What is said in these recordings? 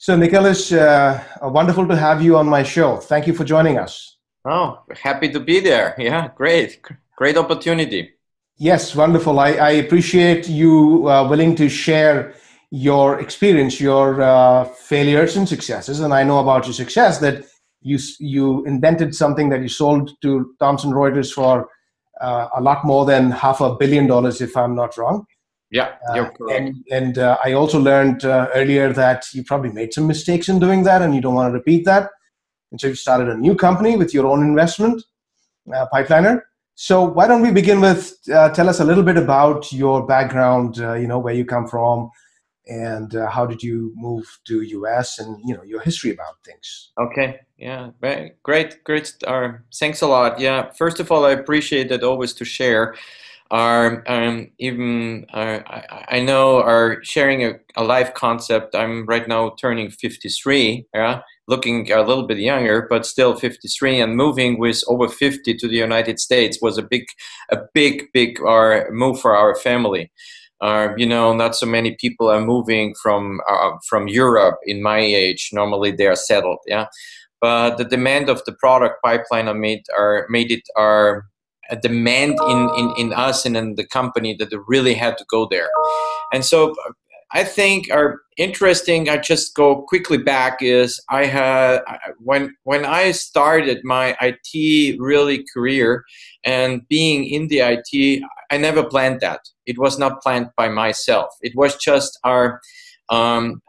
So, Nicholas, wonderful to have you on my show. Thank you for joining us. Oh, happy to be there. Yeah, great. Great opportunity. Yes, wonderful. I appreciate you willing to share your experience, your failures and successes. And I know about your success that you invented something that you sold to Thomson Reuters for a lot more than $500 million, if I'm not wrong. Yeah, you're correct. And I also learned earlier that you probably made some mistakes in doing that and you don't want to repeat that. And so you started a new company with your own investment, Pipeliner. So why don't we begin with tell us a little bit about your background, where you come from and how did you move to US and, your history about things. Okay. Yeah, great. Thanks a lot. Yeah, first of all, I appreciate that always to share. I know are sharing a life concept. I'm right now turning 53, yeah, looking a little bit younger, but still 53, and moving with over 50 to the United States was a big move for our family. Not so many people are moving from Europe in my age. Normally they are settled, yeah. But the demand of the product pipeline made it a demand in us and in the company that it really had to go there. And so I think are interesting. I just go quickly back is I had when I started my IT really career and being in the IT, I never planned that. It was not planned by myself. It was just I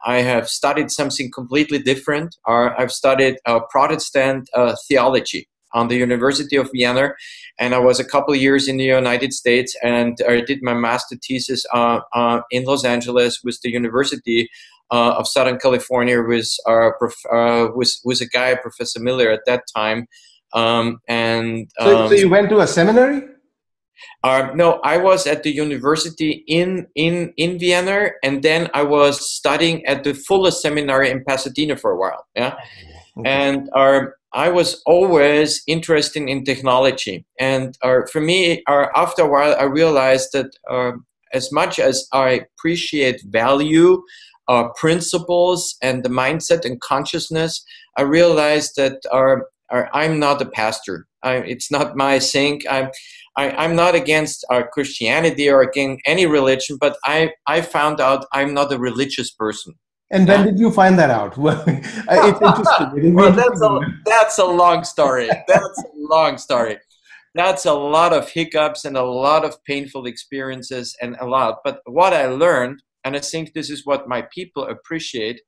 have studied something completely different. I've studied Protestant theology on the University of Vienna, and I was a couple of years in the United States, and I did my master thesis in Los Angeles with the University of Southern California with a guy, Professor Miller, at that time. So you went to a seminary? No, I was at the university in Vienna, and then I was studying at the Fuller Seminary in Pasadena for a while. Yeah, okay. And I was always interested in technology, and for me, after a while, I realized that as much as I appreciate value, principles, and the mindset and consciousness, I realized that I'm not a pastor. It's not my thing. I'm not against Christianity or against any religion, but I found out I'm not a religious person. And when did you find that out? Well, it's interesting. Well, that's a long story. That's a long story. That's a lot of hiccups and a lot of painful experiences and a lot. But what I learned, and I think this is what my people appreciate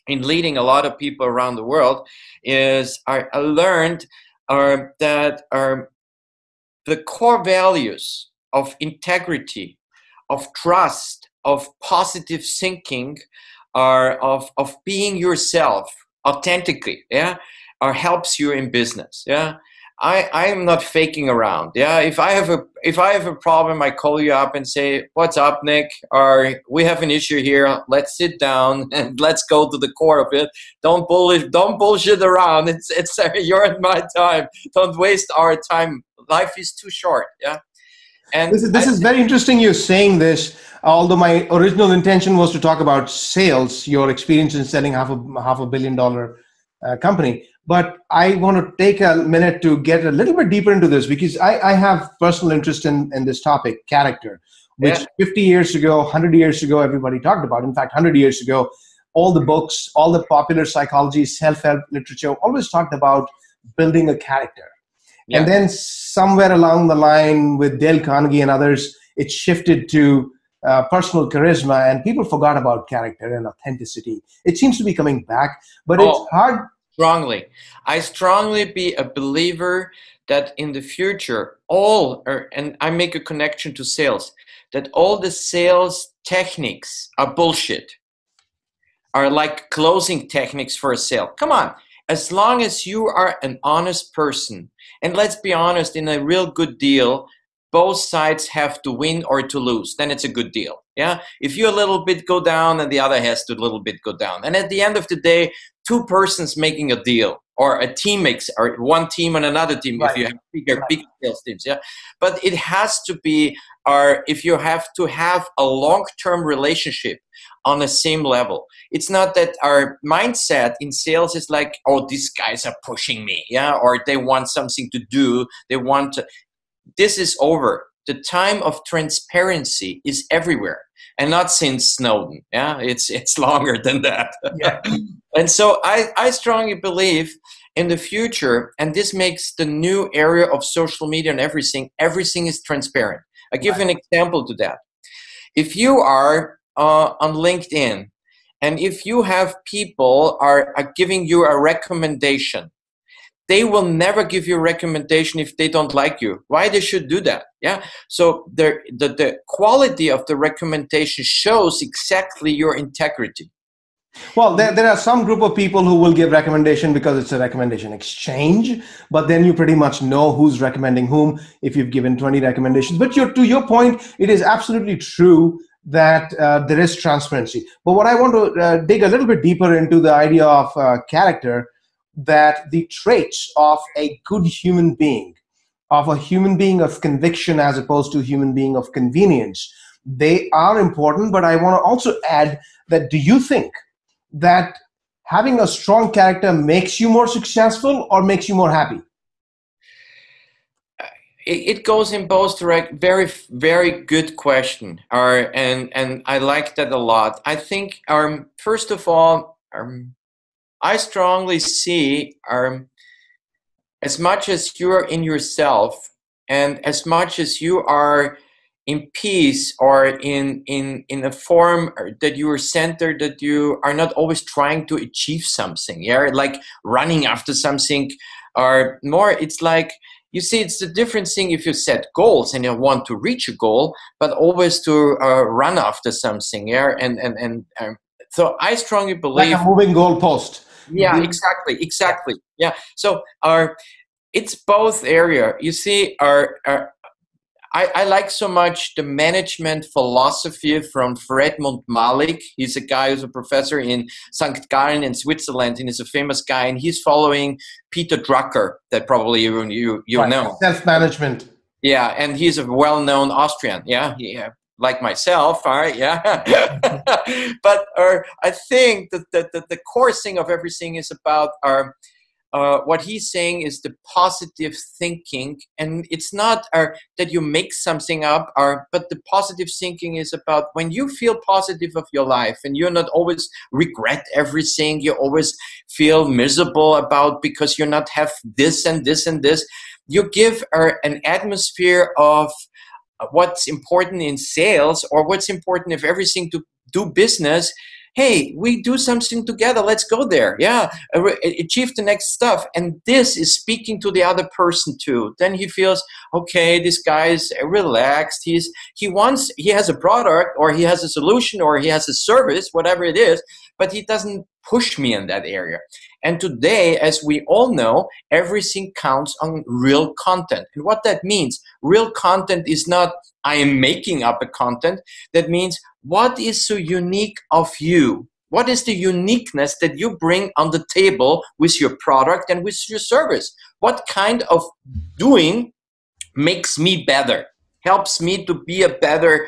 in leading a lot of people around the world, is I learned that the core values of integrity, of trust, of positive thinking, of being yourself authentically, yeah, helps you in business, yeah. I am not faking around, yeah. If I have a problem, I call you up and say, "What's up, Nick?" Or "We have an issue here. Let's sit down and let's go to the core of it. Don't bullshit around. It's you're in my time. Don't waste our time. Life is too short, yeah." And this is very interesting you're saying this, although my original intention was to talk about sales, your experience in selling half a billion dollar company. But I want to take a minute to get a little bit deeper into this because I have personal interest in this topic, character, which 50 years ago, 100 years ago, everybody talked about. In fact, 100 years ago, all the books, all the popular psychology, self-help literature always talked about building a character. Yeah. And then somewhere along the line with Dale Carnegie and others, it shifted to personal charisma, and people forgot about character and authenticity. It seems to be coming back, but it's hard. I strongly be a believer that in the future, and I make a connection to sales, that all the sales techniques are bullshit, are like closing techniques for a sale. Come on. As long as you are an honest person, and let's be honest, in a real good deal, both sides have to win or to lose, then it's a good deal. Yeah. If you a little bit go down and the other has to a little bit go down. And at the end of the day, two persons making a deal. or a team makes, or one team and another team if Right. you have bigger sales teams. Yeah, but it has to be, or if you have to have a long-term relationship on the same level. It's not that our mindset in sales is like, oh, these guys are pushing me, yeah, or they want something to do. They want to. This is over. The time of transparency is everywhere, and not since Snowden. Yeah, it's longer than that. Yeah. And so I strongly believe in the future, and this makes the new area of social media and everything is transparent. I give an example to that. If you are on LinkedIn, and if you have people are giving you a recommendation, they will never give you a recommendation if they don't like you. Why they should do that? Yeah. So the quality of the recommendation shows exactly your integrity. Well, there are some group of people who will give recommendation because it's a recommendation exchange, but then you pretty much know who's recommending whom if you've given 20 recommendations. But to your point, it is absolutely true that there is transparency. But what I want to dig a little bit deeper into the idea of character, that the traits of a good human being, of a human being of conviction as opposed to a human being of convenience, they are important. But I want to also add that, do you think that having a strong character makes you more successful or makes you more happy? It goes in both directions. Very, very good question. And I like that a lot. I think, first of all, I strongly see, as much as you're in yourself, and as much as you are in peace, or in a form that you are centered, that you are not always trying to achieve something, yeah, like running after something, or more, it's like, you see, it's a different thing if you set goals and you want to reach a goal, but always to run after something, yeah, and so I strongly believe, like a moving goalpost. yeah, exactly, yeah. So it's both area. You see, I like so much the management philosophy from Fredmund Malik. He's a guy who's a professor in St. Gallen in Switzerland, and he's a famous guy, and he's following Peter Drucker, that probably you know. Self-management. Yeah, and he's a well-known Austrian. Yeah, like myself. All right, yeah. But I think that the core thing of everything is about what he's saying is the positive thinking, and it's not that you make something up, but the positive thinking is about when you feel positive of your life, and you're not always regret everything, you always feel miserable about because you're not have this and this and this. You give an atmosphere of what's important in sales, or what's important if everything to do business. Hey, we do something together. Let's go there. Yeah, achieve the next stuff. And this is speaking to the other person too. Then he feels, okay, this guy is relaxed. He has a product, or he has a solution, or he has a service, whatever it is, but he doesn't push me in that area. And today, as we all know, everything counts on real content. And what that means, real content is not, I am making up a content. That means, what is so unique of you? What is the uniqueness that you bring on the table with your product and with your service? What kind of doing makes me better, helps me to be a better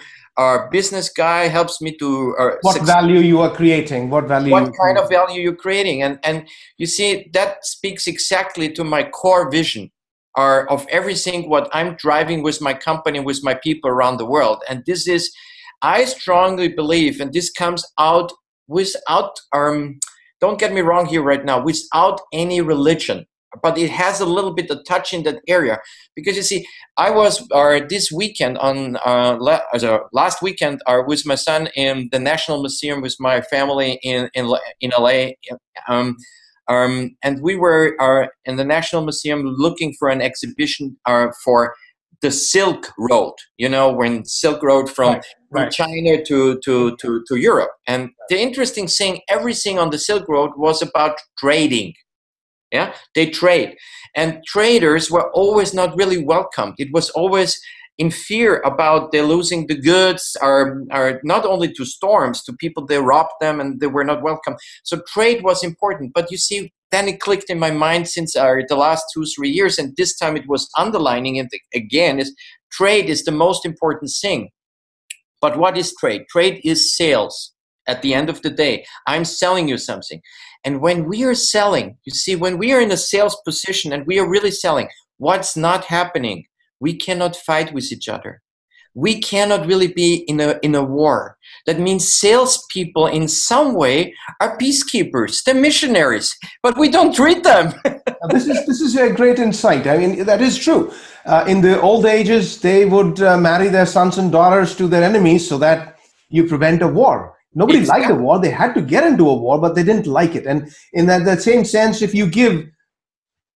business guy, helps me to what value you are creating, what kind of value you're creating. And you see, that speaks exactly to my core vision of everything what I'm driving with my company, with my people around the world. And this is, I strongly believe, and this comes out without, don't get me wrong here right now, without any religion, but it has a little bit of touch in that area. Because you see, I was this weekend last weekend with my son in the National Museum with my family in LA, and we were in the National Museum looking for an exhibition for the Silk Road, you know, when Silk Road from China to Europe. And the interesting thing, everything on the Silk Road was about trading. Yeah, they trade. And traders were always not really welcomed. It was always in fear about they're losing the goods, or not only to storms, to people, they robbed them and they were not welcome. So trade was important. But you see, then it clicked in my mind since the last 2-3 years, and this time it was underlining it again, is trade is the most important thing. But what is trade? Trade is sales. At the end of the day, I'm selling you something. And when we are selling, you see, when we are in a sales position and we are really selling, what's not happening? We cannot fight with each other. We cannot really be in a war. That means salespeople in some way are peacekeepers, they're missionaries, but we don't treat them. This is a great insight. I mean, that is true. In the old ages, they would marry their sons and daughters to their enemies so that you prevent a war. Nobody liked a war. They had to get into a war, but they didn't like it. And in that same sense, if you give,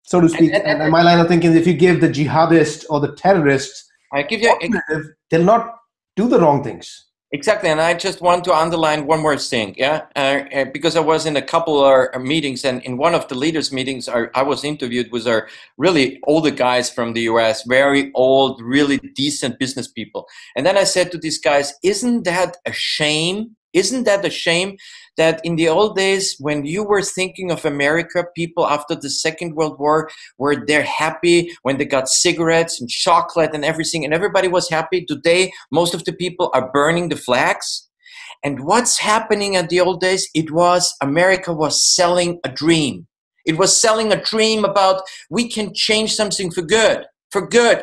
so to speak, and my line of thinking, if you give the jihadist or the terrorist alternative, they'll not do the wrong things. Exactly, and I just want to underline one more thing, because I was in a couple of meetings, and in one of the leaders' meetings, I was interviewed with our really older guys from the US, very old, really decent business people. And then I said to these guys, isn't that a shame? Isn't that a shame that in the old days, when you were thinking of America, people after the Second World War were they're happy when they got cigarettes and chocolate and everything, and everybody was happy. Today, most of the people are burning the flags. And what's happening at the old days? It was America was selling a dream. It was selling a dream about we can change something for good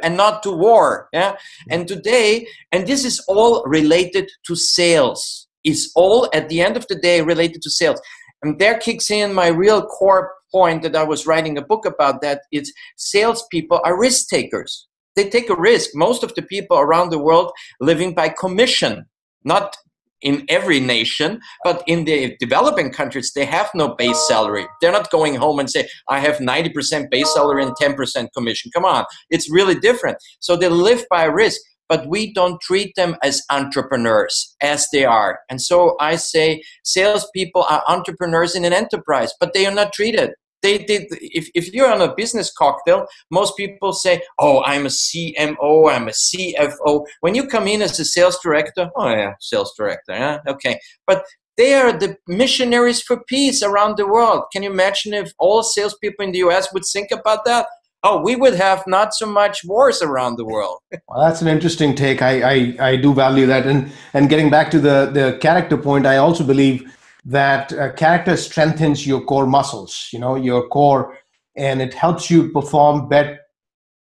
and not to war. Yeah. And today, and this is all related to sales. Is all at the end of the day related to sales. And there kicks in my real core point that I was writing a book about, that it's salespeople are risk takers. They take a risk. Most of the people around the world living by commission, not in every nation, but in the developing countries, they have no base salary. They're not going home and say, I have 90% base salary and 10% commission. Come on, it's really different. So they live by risk. But we don't treat them as entrepreneurs as they are. And so I say salespeople are entrepreneurs in an enterprise, but they are not treated. If you're on a business cocktail, most people say, oh, I'm a CMO, I'm a CFO. When you come in as a sales director, oh yeah, sales director, yeah, okay. But they are the missionaries for peace around the world. Can you imagine if all salespeople in the US would think about that? Oh, we would have not so much wars around the world. Well, that's an interesting take. I do value that. And getting back to the character point, I also believe that character strengthens your core muscles, your core, and it helps you perform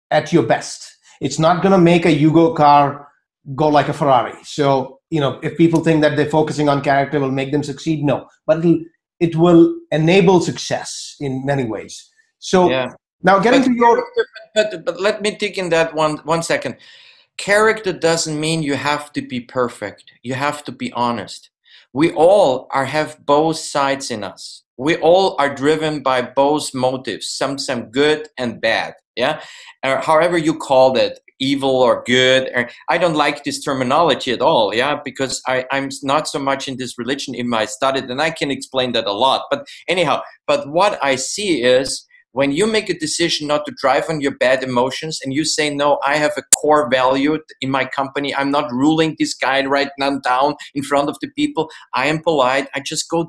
at your best. It's not going to make a Yugo car go like a Ferrari. So, if people think that they're focusing on character will make them succeed, no. But it will enable success in many ways. So. Yeah. Now, getting to your... But let me take in that one second. Character doesn't mean you have to be perfect. You have to be honest. We all have both sides in us. We all are driven by both motives, some good and bad. Yeah, however you call it, evil or good. I don't like this terminology at all. Yeah, because I'm not so much in this religion in my study, and I can explain that a lot. But anyhow, what I see is, when you make a decision not to drive on your bad emotions and you say, no, I have a core value in my company. I'm not ruling this guy right now down in front of the people. I am polite. I just go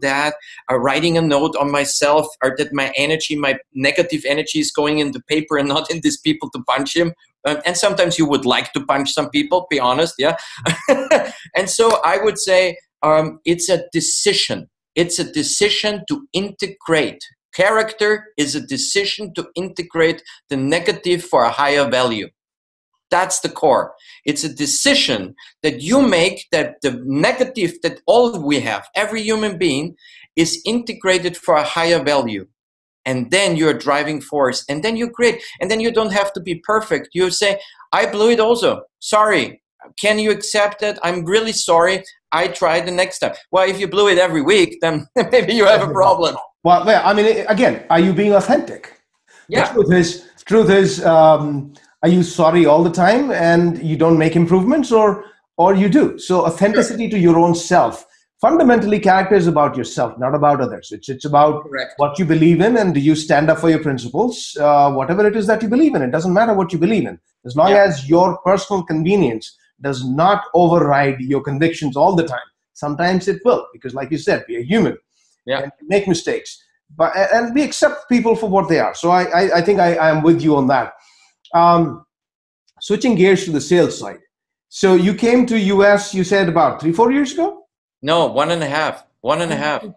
writing a note on myself, or that my negative energy is going in the paper and not in these people to punch him. And sometimes you would like to punch some people, be honest. Yeah. And so I would say it's a decision. It's a decision to integrate. Character is a decision to integrate the negative for a higher value. That's the core. It's a decision that you make that the negative that all we have, every human being, is integrated for a higher value. And then you're a driving force. And then you create. And then you don't have to be perfect. You say, I blew it also. Sorry. Can you accept it? I'm really sorry. I try the next time. Well, if you blew it every week, then maybe you have a problem. Well, I mean, again, are you being authentic? Yeah. The truth is, are you sorry all the time and you don't make improvements, or you do? So authenticity to your own self. Fundamentally, character is about yourself, not about others. It's about what you believe in, and do you stand up for your principles, whatever it is that you believe in. It doesn't matter what you believe in. As long as your personal convenience does not override your convictions all the time. Sometimes it will, because like you said, we are human. Yeah. And make mistakes. but and we accept people for what they are. So I think I am with you on that. Switching gears to the sales side. So you came to US, you said about 3-4 years ago? No, 1.5. 1.5.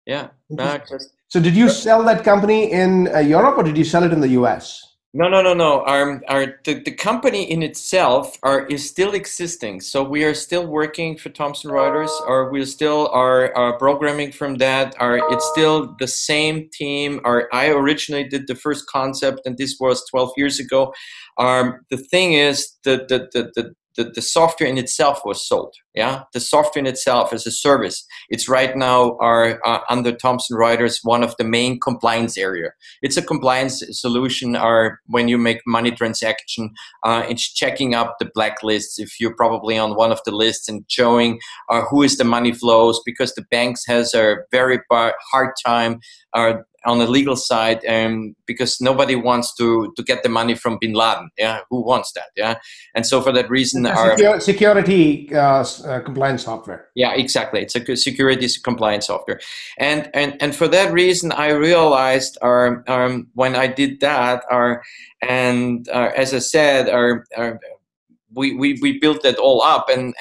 Yeah. No, so did you sell that company in Europe, or did you sell it in the US? No. The company in itself is still existing. So we are still working for Thomson Reuters, or we still are programming from that. It's still the same team. I originally did the first concept, and this was 12 years ago. The thing is, the software in itself was sold. Yeah, the software in itself as a service. It's right now under Thomson Reuters one of the main compliance area. It's a compliance solution. When you make money transaction, it's checking up the blacklists if you're probably on one of the lists, and showing who is the money flows, because the banks has a very hard time on the legal side, because nobody wants to get the money from Bin Laden. Yeah, who wants that? Yeah, and so for that reason, security compliance software. Yeah, exactly. It's a security compliance software, and for that reason, I realized, when I did that, as I said, we built that all up, and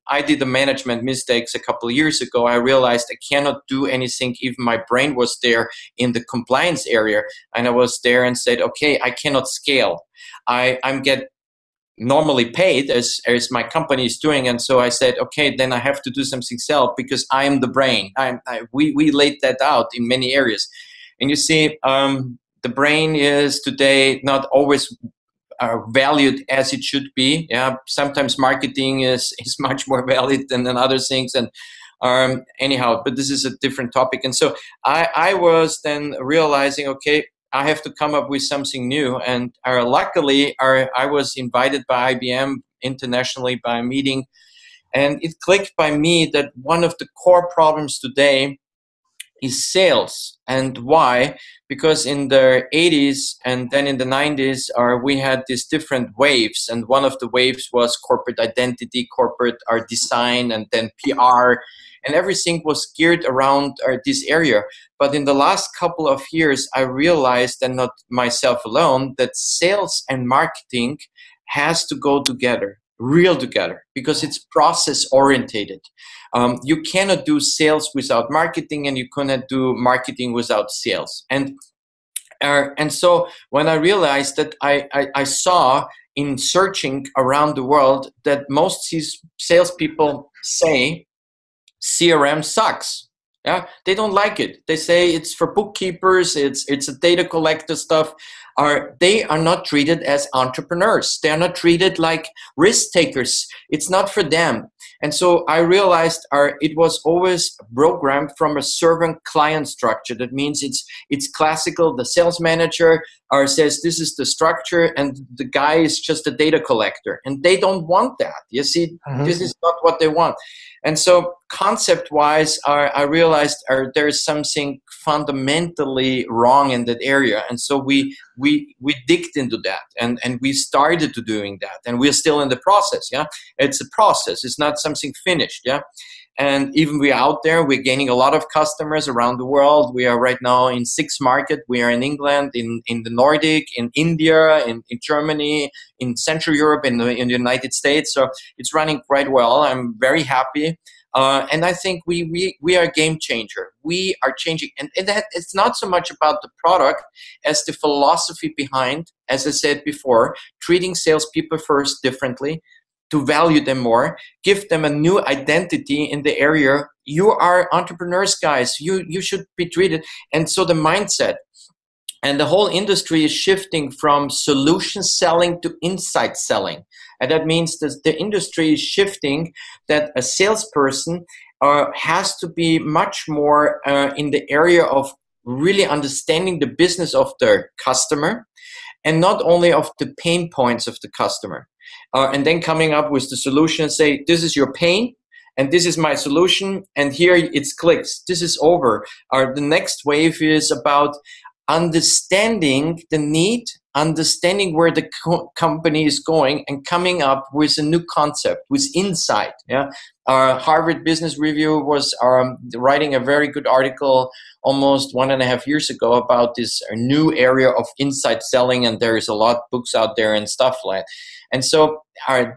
I did the management mistakes a couple of years ago. I realized I cannot do anything. Even my brain was there in the compliance area, and I was there and said, okay, I cannot scale. I'm get normally paid as my company is doing, and so I said, okay, then I have to do something self, because I am the brain. We laid that out in many areas, and you see, the brain is today not always valued as it should be. Yeah, sometimes marketing is much more valued than other things, and anyhow, but this is a different topic. And so I was then realizing, okay, I have to come up with something new. And luckily, I was invited by IBM internationally by a meeting, and it clicked by me that one of the core problems today is sales. And why? Because in the 80s and then in the 90s, we had these different waves. And one of the waves was corporate identity, corporate design, and then PR. And everything was geared around this area. But in the last couple of years, I realized, and not myself alone, that sales and marketing has to go together, real together, because it's process orientated. You cannot do sales without marketing, and you cannot do marketing without sales. And so when I realized that, I saw in searching around the world that most salespeople say CRM sucks. Yeah, they don't like it. They say it's for bookkeepers. It's a data collector stuff. They are not treated as entrepreneurs. They are not treated like risk takers. It's not for them. And so I realized it was always programmed from a servant-client structure. That means it's classical. The sales manager says this is the structure, and the guy is just a data collector. And they don't want that. You see, This is not what they want. And so concept-wise, I realized there is something fundamentally wrong in that area. And so we digged into that, and we started to doing that. And we're still in the process, yeah? It's a process. It's not something finished, yeah? And even we're out there, we're gaining a lot of customers around the world. We are right now in 6 markets. We are in England, in the Nordic, in India, in Germany, in Central Europe, in the United States. So it's running quite well. I'm very happy. And I think we are a game changer. We are changing. And that it's not so much about the product as the philosophy behind, as I said before, treating salespeople first differently, to value them more, give them a new identity in the area. You are entrepreneurs, guys. You should be treated. And so the mindset and the whole industry is shifting from solution selling to insight selling. And that means that the industry is shifting, that a salesperson has to be much more in the area of really understanding the business of their customer, and not only of the pain points of the customer. And then coming up with the solution and say, this is your pain, and this is my solution, and here it's clicks. This is over. The next wave is about understanding the need understanding where the company is going and coming up with a new concept, with insight. Yeah, Harvard Business Review was writing a very good article almost 1.5 years ago about this new area of insight selling, and there is a lot of books out there and stuff like. And so,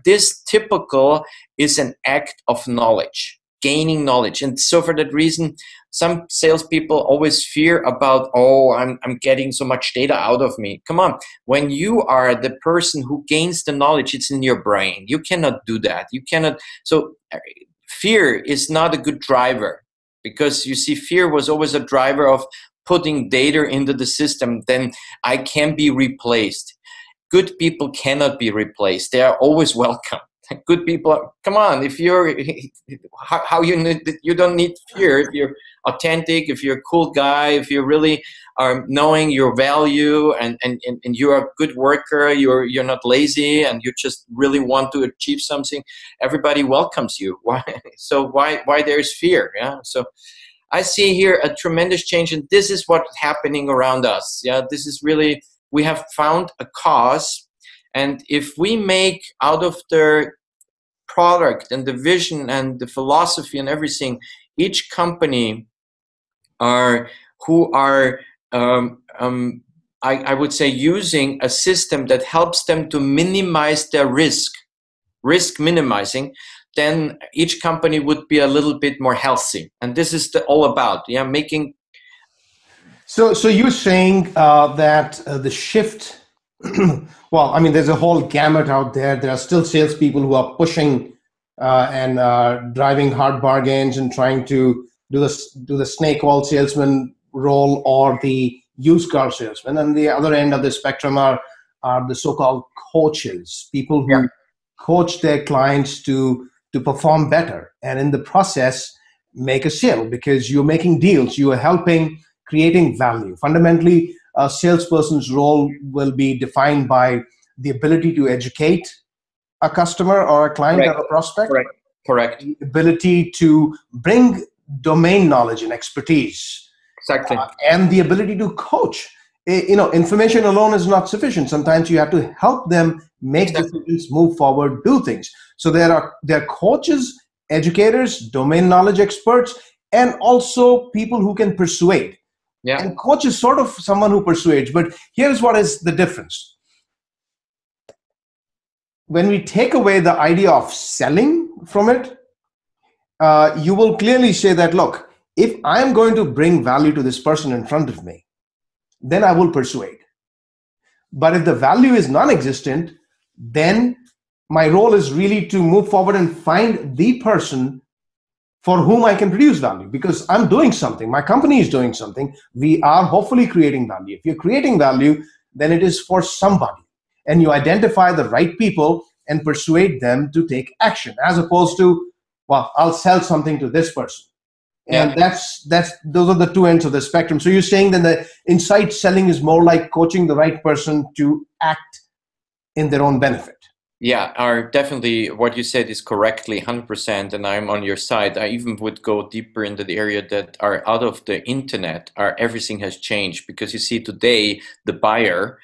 this typical is an act of knowledge, gaining knowledge, and so for that reason, some salespeople always fear about, oh, I'm getting so much data out of me. Come on, when you are the person who gains the knowledge, it's in your brain. You cannot do that. You cannot. So fear is not a good driver, because you see, fear was always a driver of putting data into the system. Then I can be replaced. Good people cannot be replaced. They are always welcome. Good people, come on, if you're, how you don't need fear. If you're authentic, if you're a cool guy, if you really are knowing your value and you're a good worker, you're not lazy, and you just really want to achieve something, everybody welcomes you. Why? So why there's fear? Yeah. So I see here a tremendous change, and this is what's happening around us. Yeah. This is really, we have found a cause. And if we make out of the product and the vision and the philosophy and everything, each company I would say, using a system that helps them to minimize their risk minimizing, then each company would be a little bit more healthy. And this is all about, yeah, making. So you're saying that the shift. Well, I mean, there's a whole gamut out there. There are still salespeople who are pushing and driving hard bargains and trying to do the snake oil salesman role or the used car salesman. And the other end of the spectrum are the so-called coaches, people who coach their clients to perform better, and in the process make a sale, because you're making deals, you are helping, creating value. Fundamentally, a salesperson's role will be defined by the ability to educate a customer or a client or a prospect. Correct. The ability to bring domain knowledge and expertise. Exactly. And the ability to coach. Information alone is not sufficient. Sometimes you have to help them make decisions, move forward, do things. So there are coaches, educators, domain knowledge experts, and also people who can persuade. Yeah. And coach is sort of someone who persuades, but here's what is the difference. When we take away the idea of selling from it, you will clearly say that, look, if I'm going to bring value to this person in front of me, then I will persuade. But if the value is non-existent, then my role is really to move forward and find the person for whom I can produce value, because I'm doing something, my company is doing something, we are hopefully creating value. If you're creating value, then it is for somebody, and you identify the right people and persuade them to take action, as opposed to, well, I'll sell something to this person. And those are the two ends of the spectrum. So you're saying that the insight selling is more like coaching the right person to act in their own benefit. Yeah, definitely what you said is correctly 100%, and I'm on your side. I even would go deeper into the area that are out of the internet. Everything has changed, because you see today the buyer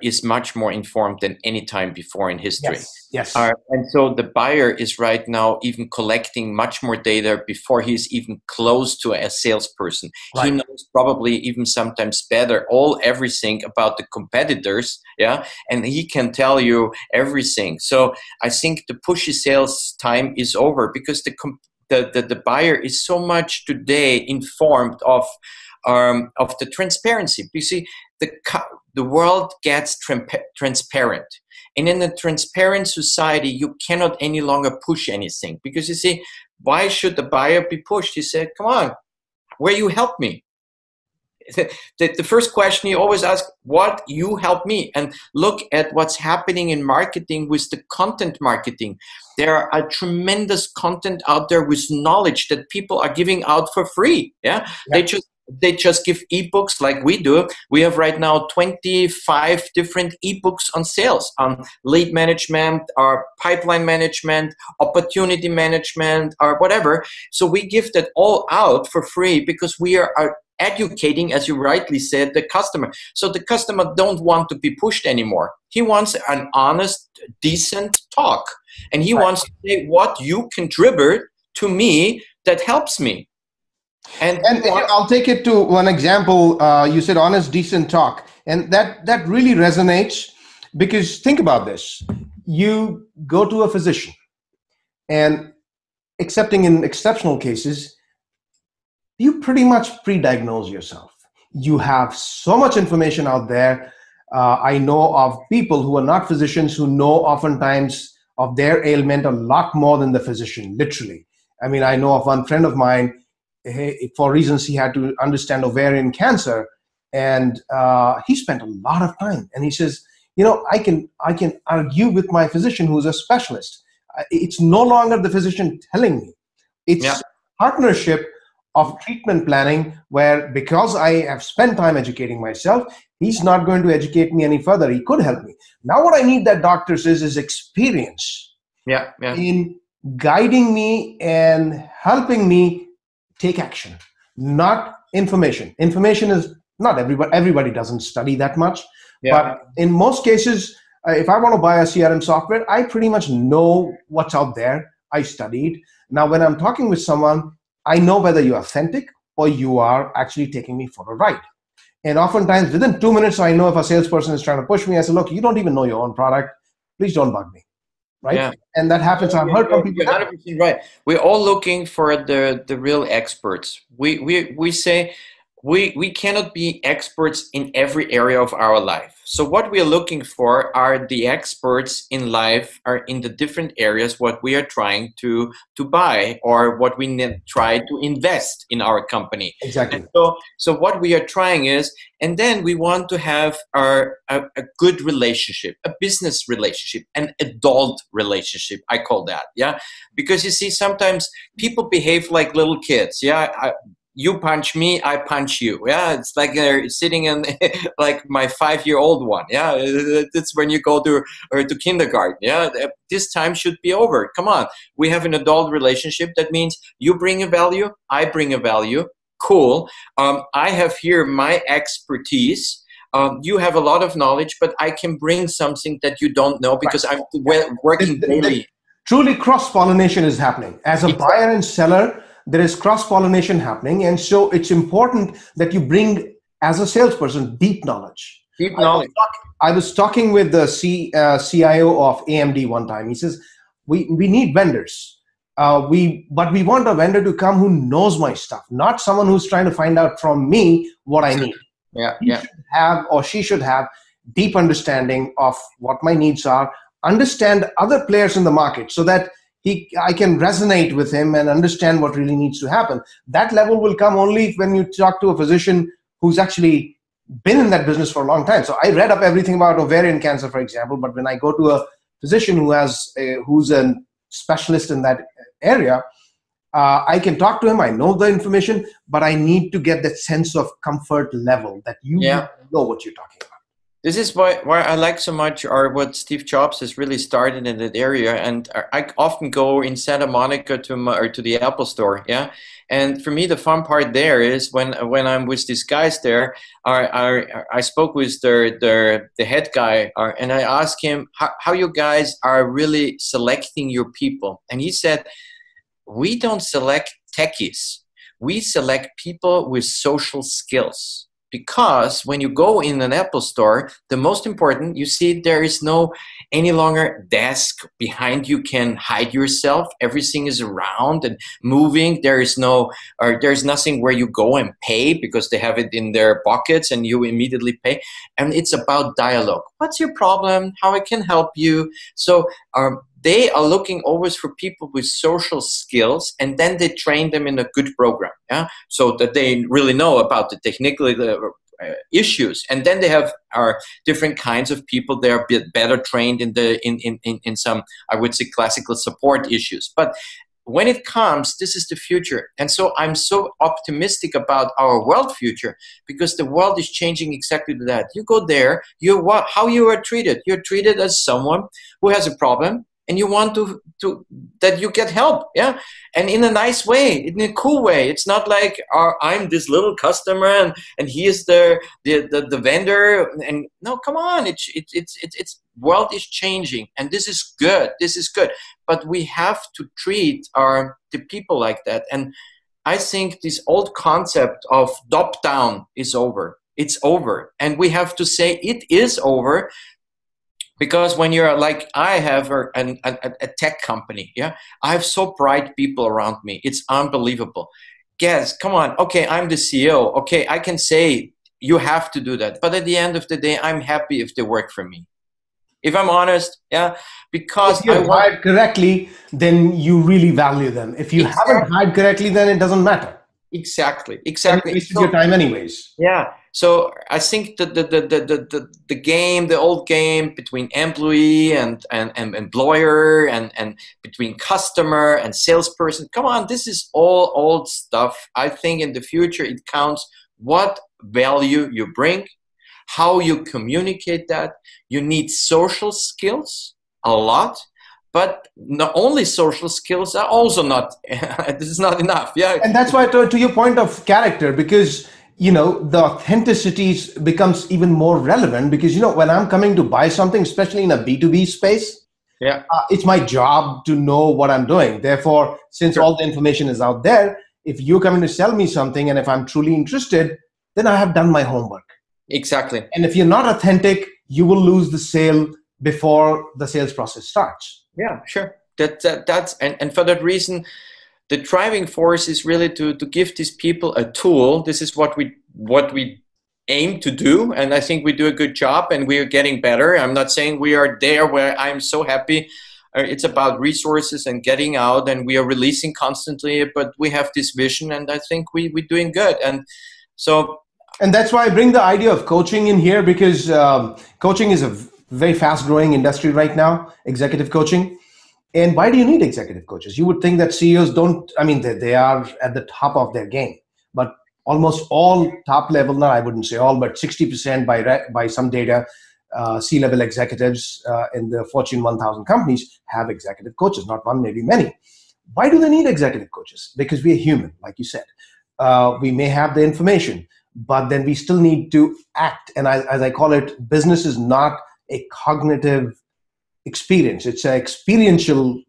is much more informed than any time before in history. Yes. And so the buyer is right now even collecting much more data before he's even close to a salesperson. Right. He knows probably even sometimes better everything about the competitors, yeah, and he can tell you everything. So I think the pushy sales time is over, because the buyer is so much today informed of the transparency. You see, the world gets transparent. And in a transparent society, you cannot any longer push anything, because you see, why should the buyer be pushed? He said, come on, will you help me? The first question you always ask, what you help me? And look at what's happening in marketing with the content marketing. There are a tremendous content out there with knowledge that people are giving out for free. Yeah. They just give ebooks like we do. We have right now 25 different ebooks on sales, on lead management, or pipeline management, opportunity management, or whatever. So we give that all out for free, because we are educating, as you rightly said, the customer. So the customer don't want to be pushed anymore. He wants an honest, decent talk. And he wants to say what you contribute to me that helps me. And I'll take it to one example. You said honest, decent talk. And that really resonates, because think about this. You go to a physician, and excepting in exceptional cases, you pretty much pre-diagnose yourself. You have so much information out there. I know of people who are not physicians who know oftentimes of their ailment a lot more than the physician, literally. I mean, I know of one friend of mine, for reasons he had to understand ovarian cancer, and he spent a lot of time. And he says, I can argue with my physician who's a specialist. It's no longer the physician telling me. It's partnership of treatment planning, where because I have spent time educating myself, he's not going to educate me any further. He could help me. Now what I need that doctor says is experience in guiding me and helping me take action, not information. Information is not everybody doesn't study that much. But in most cases, if I want to buy a CRM software, I pretty much know what's out there. I studied. Now, when I'm talking with someone, I know whether you're authentic or you are actually taking me for a ride. And oftentimes, within 2 minutes, I know if a salesperson is trying to push me. I say, look, you don't even know your own product. Please don't bug me. Right? Yeah. And that happens. I've heard from people. You're 100% right. We're all looking for the real experts. We say we cannot be experts in every area of our life. So what we are looking for are the experts in life, are in the different areas what we are trying to buy, or what we try to invest in our company. Exactly. And so what we are trying is, and then we want to have a good relationship, a business relationship, an adult relationship, I call that, because you see, sometimes people behave like little kids, you punch me, I punch you. It's like they're sitting in like my 5-year-old one. That's when you go to kindergarten. This time should be over. Come on, we have an adult relationship. That means you bring a value, I bring a value. Cool. I have here my expertise. You have a lot of knowledge, but I can bring something that you don't know because I'm working daily. Truly, cross-pollination is happening. As a buyer and seller, there is cross-pollination happening. And so it's important that you bring, as a salesperson, deep knowledge. Deep knowledge. I was talking with the CIO of AMD one time. He says, we need vendors. But we want a vendor to come who knows my stuff, not someone who's trying to find out from me what I need. He should have, or she should have, deep understanding of what my needs are, understand other players in the market, so that I can resonate with him and understand what really needs to happen. That level will come only when you talk to a physician who's actually been in that business for a long time. So I read up everything about ovarian cancer, for example, but when I go to a physician who's a specialist in that area, I can talk to him. I know the information, but I need to get that sense of comfort level that you know what you're talking about. This is why I like so much, or what Steve Jobs has really started in that area. And I often go in Santa Monica to the Apple store, And for me, the fun part there is when I'm with these guys there, I spoke with the head guy, and I asked him how you guys are really selecting your people. And he said, we don't select techies. We select people with social skills. Because when you go in an Apple store, the most important, you see there is no any longer desk behind you can hide yourself. Everything is around and moving. There's nothing where you go and pay because they have it in their pockets and you immediately pay. And it's about dialogue. What's your problem? How I can help you? So they are looking always for people with social skills, and then they train them in a good program, so that they really know about the technical issues. And then they have different kinds of people. They are better trained in some, I would say, classical support issues. But when it comes, this is the future. And so I'm so optimistic about our world future, because the world is changing exactly to that. You go there, how you are treated. You're treated as someone who has a problem, and you want to that you get help, yeah, and in a nice way, in a cool way. It's not like I'm this little customer and he is the vendor. And no, come on, it's world is changing, and this is good. This is good, but we have to treat the people like that. And I think this old concept of top down is over. It's over, and we have to say it is over. Because when you're like, I have a tech company, yeah, I have so bright people around me. It's unbelievable. Guess, come on, okay, I'm the CEO. Okay, I can say you have to do that. But at the end of the day, I'm happy if they work for me. If I'm honest, yeah, because If you're hired correctly, then you really value them. If you haven't hired correctly, then it doesn't matter. Exactly. And you wasted your time anyways. Yeah. So I think the game, the old game between employee and employer and between customer and salesperson, come on, this is all old stuff. I think in the future it counts what value you bring, how you communicate that. You need social skills a lot. But not only social skills are also not, this is not enough. Yeah. And that's why, to your point of character, because, the authenticity becomes even more relevant because, when I'm coming to buy something, especially in a B2B space, yeah, it's my job to know what I'm doing. Therefore, since all the information is out there, if you're coming to sell me something and if I'm truly interested, then I have done my homework. Exactly. And if you're not authentic, you will lose the sale before the sales process starts. Yeah, sure. That's and for that reason, the driving force is really to give these people a tool. This is what we aim to do, and I think we do a good job, and we are getting better. I'm not saying we are there where I'm so happy. It's about resources and getting out, and we are releasing constantly. But we have this vision, and I think we're doing good. And so, and that's why I bring the idea of coaching in here because coaching is a very fast-growing industry right now, executive coaching. And why do you need executive coaches? You would think that CEOs don't, they are at the top of their game. But almost all top level, now I wouldn't say all, but 60% by some data, C-level executives in the Fortune 1000 companies have executive coaches, not one, maybe many. Why do they need executive coaches? Because we are human, like you said. We may have the information, but then we still need to act. And as I call it, business is not a cognitive experience. It's an experiential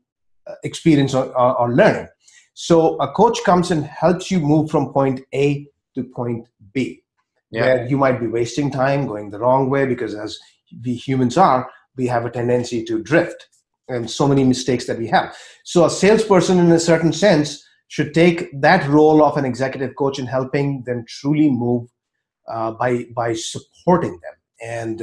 experience or learning. So a coach comes and helps you move from point A to point B, where you might be wasting time going the wrong way because as we humans are, we have a tendency to drift and so many mistakes that we have. So a salesperson in a certain sense should take that role of an executive coach in helping them truly move by supporting them. And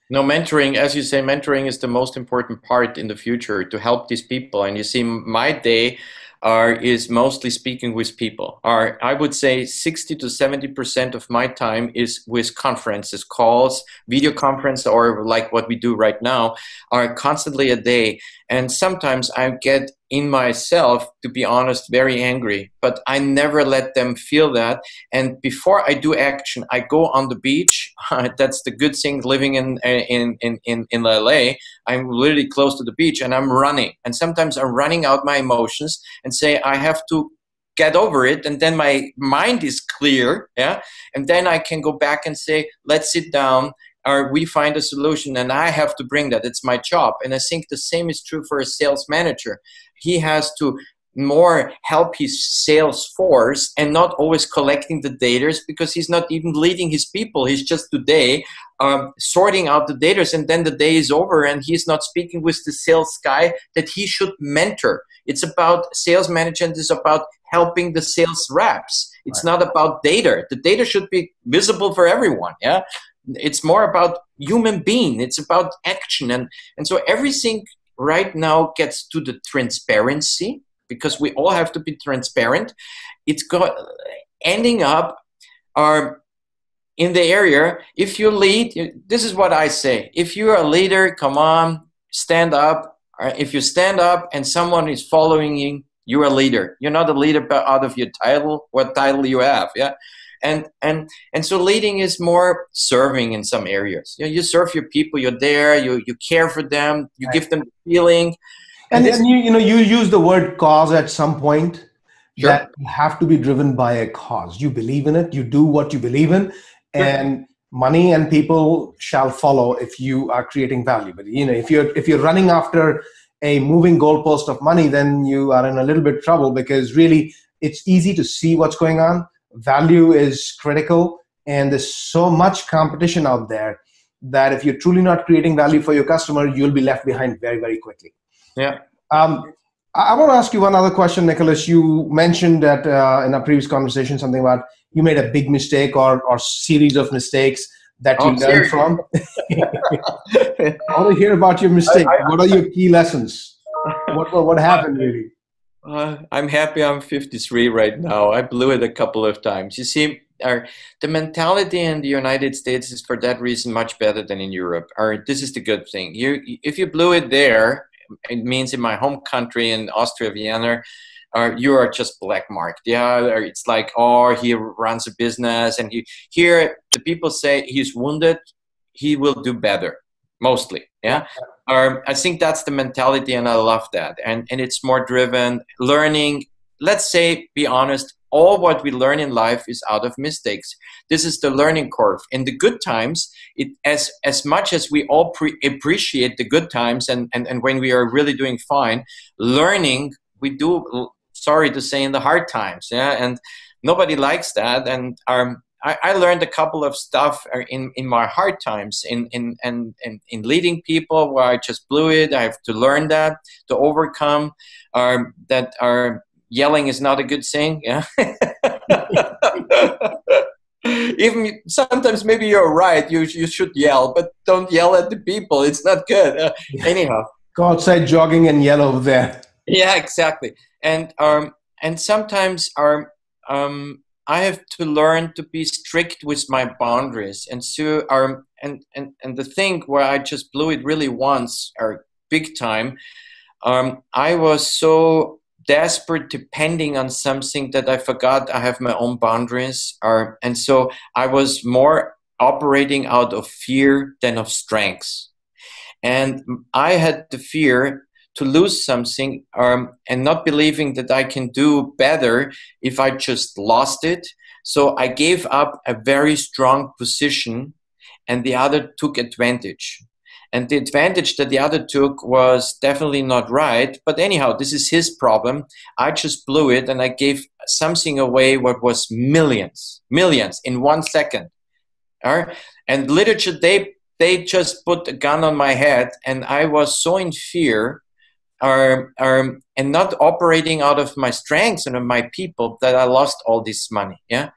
no, mentoring, as you say, mentoring is the most important part in the future to help these people. And you see, my day is mostly speaking with people. I would say 60 to 70% of my time is with conferences, calls, video conference, or like what we do right now, are constantly a day. And sometimes I get in myself, to be honest, very angry, but I never let them feel that. And before I do action, I go on the beach. That's the good thing living in LA. I'm literally close to the beach and I'm running. And sometimes I'm running out my emotions and say, I have to get over it. And then my mind is clear. Yeah. And then I can go back and say, let's sit down, or we find a solution, and I have to bring that. It's my job. And I think the same is true for a sales manager. He has to more help his sales force and not always collecting the data because he's not even leading his people. He's just today sorting out the data, and then the day is over and he's not speaking with the sales guy that he should mentor. It's about sales management is about helping the sales reps. It's not about data. The data should be visible for everyone. Yeah. It's more about human being. It's about action. And so everything right now gets to the transparency because we all have to be transparent. It's ending up in the area. If you lead, this is what I say. If you're a leader, come on, stand up. If you stand up and someone is following you, you're a leader. You're not a leader out of your title, what title you have. Yeah. And so leading is more serving in some areas. You serve your people, you're there, you care for them, you give them the feeling. And you use the word cause at some point, that Sure, you have to be driven by a cause. You believe in it, you do what you believe in, sure. and money and people shall follow if you are creating value. But if you're running after a moving goalpost of money, then you are in a little bit trouble, because really it's easy to see what's going on. Value is critical, and there's so much competition out there that if you're truly not creating value for your customer, you'll be left behind very, very quickly. Yeah. I want to ask you one other question, Nicholas. You mentioned that in a previous conversation something about you made a big mistake or series of mistakes that you Oh, learned seriously? from. I want to hear about your mistake. What are your key lessons? What happened really? I'm happy I'm 53 right now. I blew it a couple of times. You see, the mentality in the United States is for that reason much better than in Europe. This is the good thing. If you blew it there, it means in my home country in Austria, Vienna, you are just black marked. Yeah, or it's like, oh, he runs a business, and here the people say he's wounded, he will do better, mostly. Yeah. Yeah. I think that's the mentality, and I love that. And it's more driven learning. Let's say, be honest, all what we learn in life is out of mistakes. This is the learning curve. In the good times, as much as we all appreciate the good times, and when we are really doing fine, learning, we do, sorry to say, in the hard times. Yeah, and nobody likes that. And I learned a couple of stuff in my hard times in leading people where I just blew it. I have to learn that to overcome that yelling is not a good thing. Yeah. Even sometimes maybe you're right. You should yell, but don't yell at the people. It's not good. Anyhow. Go outside jogging and yell over there. Yeah, exactly. And sometimes I have to learn to be strict with my boundaries. And so and the thing where I just blew it really once, or big time, I was so desperate depending on something that I forgot I have my own boundaries. And so I was more operating out of fear than of strengths. And I had the fear to lose something, and not believing that I can do better if I just lost it. So I gave up a very strong position, and the other took advantage. And the advantage that the other took was definitely not right. But anyhow, this is his problem. I just blew it, and I gave something away what was millions in 1 second. All right? And literature, they just put a gun on my head, and I was so in fear, and not operating out of my strengths and of my people, that I lost all this money. Yeah.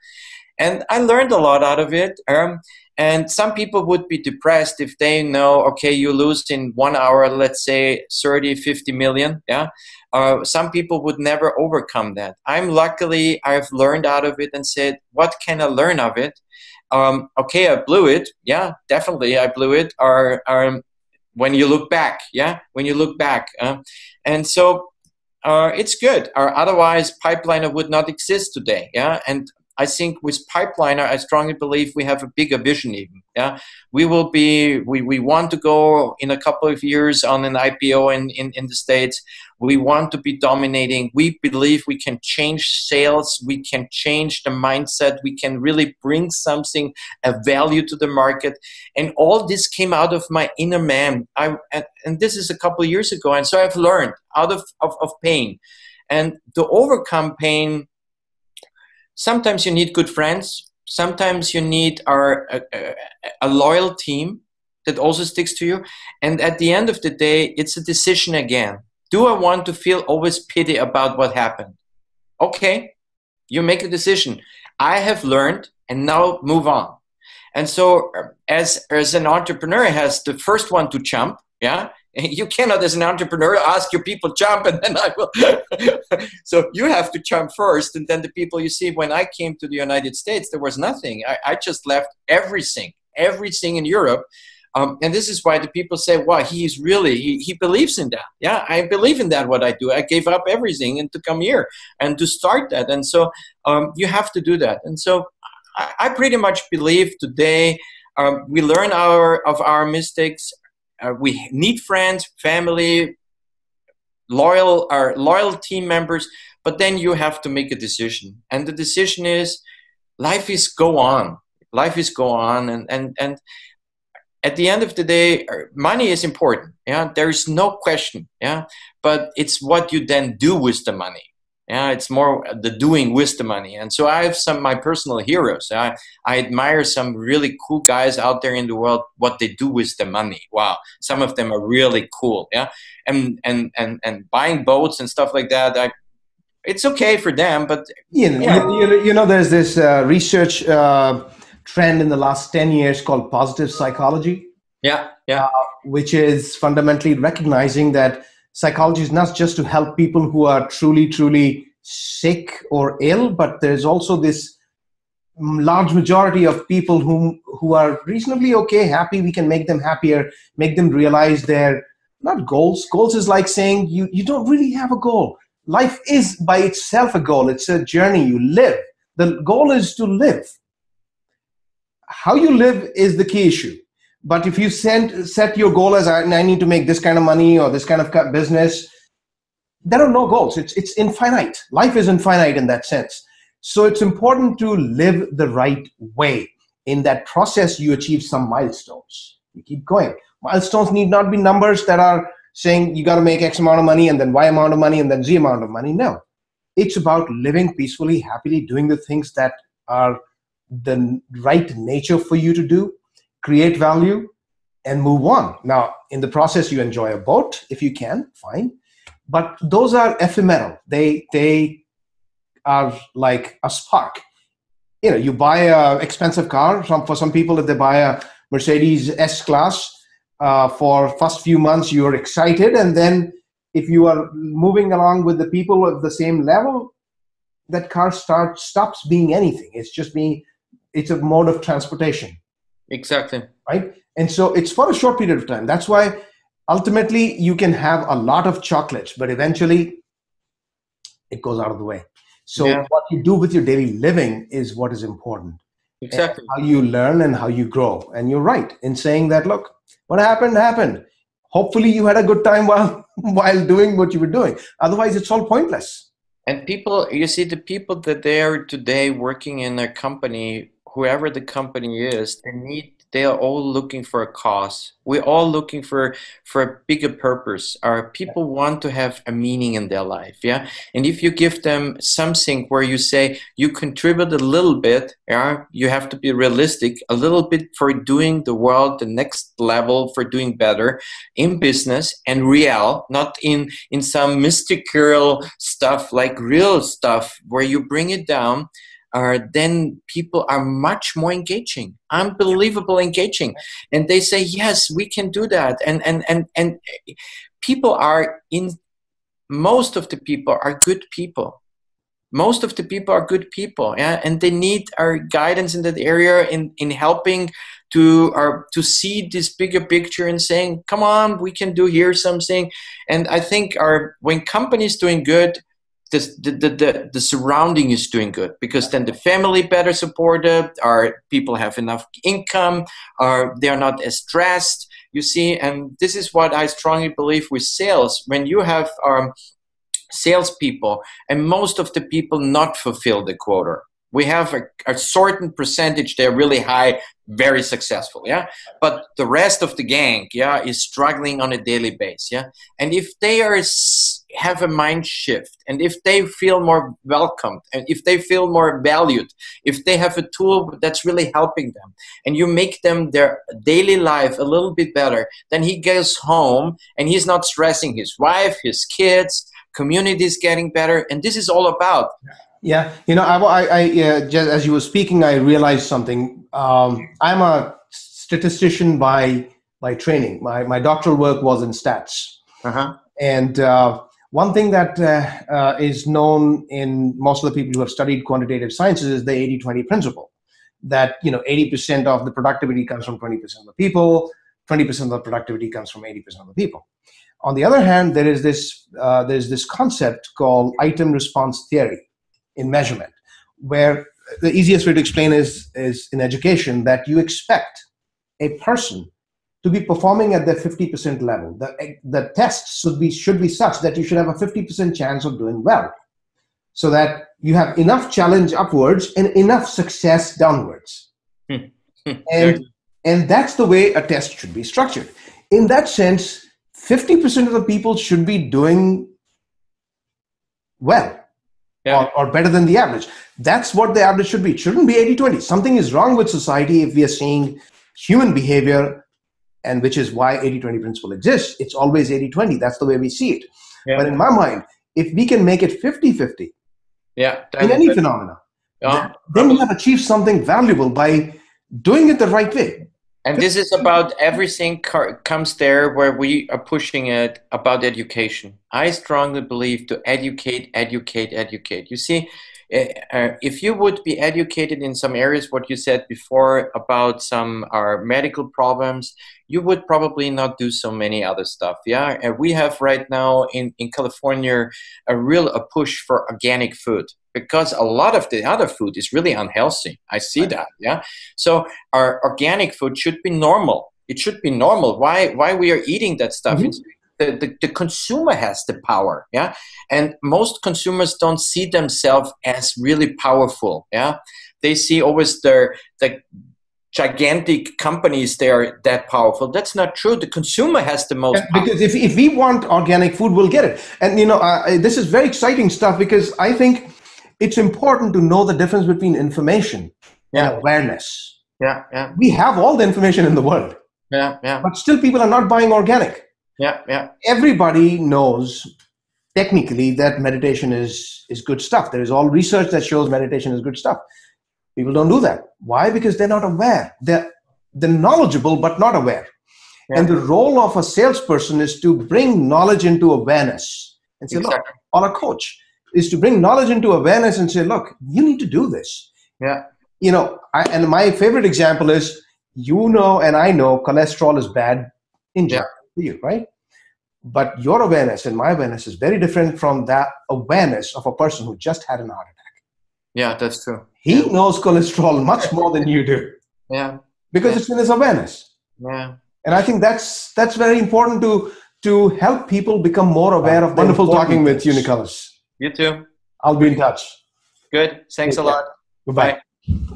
And I learned a lot out of it. And some people would be depressed if they know, okay, you lose in 1 hour, let's say 30, 50 million. Yeah. Some people would never overcome that. I've learned out of it and said, what can I learn of it? Okay, I blew it. Yeah, definitely I blew it. When you look back, yeah, when you look back. And so it's good. Or otherwise, Pipeliner would not exist today. Yeah, and I think with Pipeliner, I strongly believe we have a bigger vision even. Yeah, we want to go in a couple of years on an IPO in the States. We want to be dominating. We believe we can change sales. We can change the mindset. We can really bring something, a value to the market. And all this came out of my inner man. And this is a couple of years ago. And so I've learned out of pain. And to overcome pain, sometimes you need good friends. Sometimes you need a loyal team that also sticks to you. And at the end of the day, it's a decision again. Do I want to feel always pity about what happened? Okay, you make a decision. I have learned, and now move on. And so as an entrepreneur has the first one to jump, yeah, you cannot as an entrepreneur ask your people jump and then I will. So you have to jump first, and then the people, you see, when I came to the United States, there was nothing. I just left everything in Europe. And this is why the people say, wow, he believes in that. Yeah, I believe in that, what I do. I gave up everything and to come here and to start that. And so you have to do that. And so I pretty much believe today we learn of our mistakes. We need friends, family, loyal team members, but then you have to make a decision. And the decision is life is go on. Life is go on. And at the end of the day, money is important. Yeah, there is no question. Yeah, but it's what you then do with the money. Yeah, it's more the doing with the money. And so I have some of my personal heroes. I admire some really cool guys out there in the world, what they do with the money. Wow, some of them are really cool. Yeah, and buying boats and stuff like that. It's okay for them, but there's this research trend in the last 10 years called positive psychology. Yeah. Which is fundamentally recognizing that psychology is not just to help people who are truly sick or ill, but there's also this large majority of people who are reasonably okay, happy. We can make them happier, make them realize their not goals. Goals is like saying you don't really have a goal. Life is by itself a goal. It's a journey. You live. The goal is to live. How you live is the key issue. But if you set your goal as I need to make this kind of money or this kind of business, there are no goals. It's infinite. Life is infinite in that sense. So it's important to live the right way. In that process, you achieve some milestones. You keep going. Milestones need not be numbers that are saying you got to make X amount of money and then Y amount of money and then Z amount of money. No. It's about living peacefully, happily, doing the things that are the right nature for you to do, create value, and move on. Now, in the process, you enjoy a boat if you can, fine. But those are ephemeral. They are like a spark. You buy an expensive car. For some people, if they buy a Mercedes S-Class, for first few months, you're excited. And then if you are moving along with the people of the same level, that car stops being anything. It's a mode of transportation. Exactly. Right? And so it's for a short period of time. That's why ultimately you can have a lot of chocolates, but eventually it goes out of the way. So what you do with your daily living is what is important. Exactly. And how you learn and how you grow. And you're right in saying that, look, what happened. Hopefully you had a good time while doing what you were doing. Otherwise, it's all pointless. And people, you see, the people that they are today working in a company, whoever the company is, they are all looking for a cause. We're all looking for a bigger purpose. Our people want to have a meaning in their life, yeah. And if you give them something where you say you contribute a little bit, yeah, you have to be realistic, a little bit for doing the world the next level, for doing better in business and real, not in some mystical stuff, like real stuff where you bring it down. Then people are much more engaging, unbelievable engaging, and they say yes, we can do that. And people are most of the people are good people. Most of the people are good people, yeah, and they need our guidance in that area in helping to see this bigger picture and saying, come on, we can do here something. And I think when companies doing good, the surrounding is doing good, because then the family better supported, our people have enough income, or they are not as stressed, you see. And this is what I strongly believe with sales. When you have salespeople and most of the people not fulfill the quota, we have a certain percentage, they're really high, very successful, yeah. But the rest of the gang, yeah, is struggling on a daily basis, yeah. And if they have a mind shift, and if they feel more welcomed, and if they feel more valued, if they have a tool that's really helping them, and you make them their daily life a little bit better, then he goes home and he's not stressing his wife, his kids, community is getting better. And this is all about. Yeah, I just as you were speaking, I realized something. I'm a statistician by training. My doctoral work was in stats, and one thing that is known in most of the people who have studied quantitative sciences is the 80-20 principle. That 80% of the productivity comes from 20% of the people, 20% of the productivity comes from 80% of the people. On the other hand, there's this concept called item response theory in measurement, where the easiest way to explain is in education that you expect a person to be performing at the 50% level. The tests should be such that you should have a 50% chance of doing well, so that you have enough challenge upwards and enough success downwards. And that's the way a test should be structured. In that sense, 50% of the people should be doing well, or better than the average. That's what the average should be. It shouldn't be 80-20. Something is wrong with society if we are seeing human behavior, and which is why 80-20 principle exists. It's always 80-20. That's the way we see it. But in my mind, if we can make it 50-50 in any phenomena, then we have achieved something valuable by doing it the right way. And this is about everything comes there where we are pushing it about education. I strongly believe to educate, educate, educate. You see, if you would be educated in some areas, what you said before about some medical problems, you would probably not do so many other stuff. Yeah, and we have right now in California a push for organic food, because a lot of the other food is really unhealthy. I see that. Yeah, so our organic food should be normal. It should be normal. Why we are eating that stuff? It's, the consumer has the power, yeah, and most consumers don't see themselves as really powerful. Yeah, they see always the gigantic companies, they are that powerful. That's not true. The consumer has the most power. Because if we want organic food, we'll get it. And this is very exciting stuff, because I think it's important to know the difference between information and awareness. We have all the information in the world, but still people are not buying organic. Everybody knows technically that meditation is good stuff. There is all research that shows meditation is good stuff. People don't do that. Why? Because they're not aware. They're knowledgeable but not aware. And the role of a salesperson is to bring knowledge into awareness and say, look, or a coach is to bring knowledge into awareness and say, look, you need to do this. And my favorite example is, and I know cholesterol is bad in general for you, right? But your awareness and my awareness is very different from that awareness of a person who just had an heart attack. Yeah, that's true. He knows cholesterol much more than you do. Because it's in his awareness. And I think that's very important to help people become more aware of. Wonderful talking with you, Nikolaus. You too. I'll be in touch. Good. Thanks a lot. Goodbye. Bye.